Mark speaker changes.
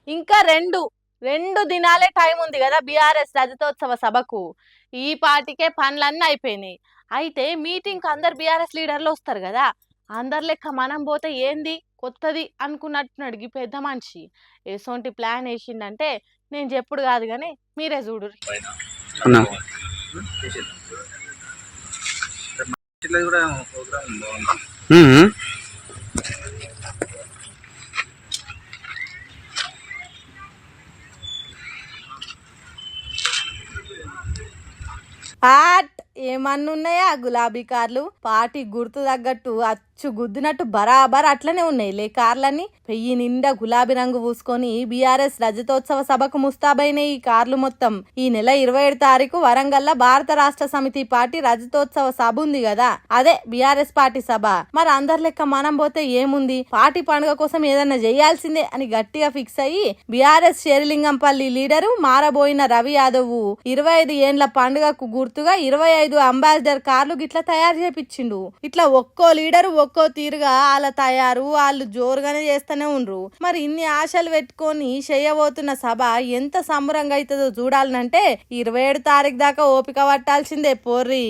Speaker 1: ఇంకా రెండు దినాలే టైం ఉంది కదా బీఆర్ఎస్ రజతోత్సవ సభకు. ఈ పాటికే పనులన్నీ అయిపోయినాయి. అయితే మీటింగ్కి అందరు బీఆర్ఎస్ లీడర్లు వస్తారు కదా, అందరు లెక్క మనం పోతే ఏంది కొత్తది అనుకున్నట్టున్నాడు ఈ పెద్ద మనిషి. ఎసొంటి ప్లాన్ వేసిండంటే నేను చెప్పుడు కాదు కానీ మీరే చూడు. ఏమన్నున్నాయా గులాబీ కార్లు? పార్టీ గుర్తు తగ్గట్టు అచ్చు గుద్దినట్టు బరాబర్ అట్లనే ఉన్నాయి లే కార్లన్నీ. పెయ్యి నిండా గులాబీ రంగు పూసుకొని బీఆర్ఎస్ రజతోత్సవ సభకు ముస్తాబైన ఈ కార్లు మొత్తం ఈ నెల 27 తారీఖు వరంగల్ల భారత రాష్ట్ర సమితి పార్టీ రజతోత్సవ సభ ఉంది కదా, అదే బీఆర్ఎస్ పార్టీ సభ. మరి అందరి లెక్క మనం పోతే ఏముంది, పార్టీ పండుగ కోసం ఏదన్నా చేయాల్సిందే అని గట్టిగా ఫిక్స్ అయ్యి బీఆర్ఎస్ షేర్లింగంపల్లి లీడరు మారబోయిన రవి యాదవ్ 25 ఏండ్ల పండుగకు గుర్తుగా 25 అంబాసిడర్ కార్లు గిట్లా తయారు చేపించిండు. ఇట్లా ఒక్కో లీడరు ఒక్కో తీరుగా వాళ్ళ తయారు వాళ్ళు జోరుగానే చేస్తూనే ఉండ్రు. మరి ఇన్ని ఆశలు పెట్టుకొని చేయబోతున్న సభ ఎంత సంబరంగా అవుతుందో చూడాలనంటే 27 తారీఖు దాకా ఓపిక పట్టాల్సిందే పోర్రి.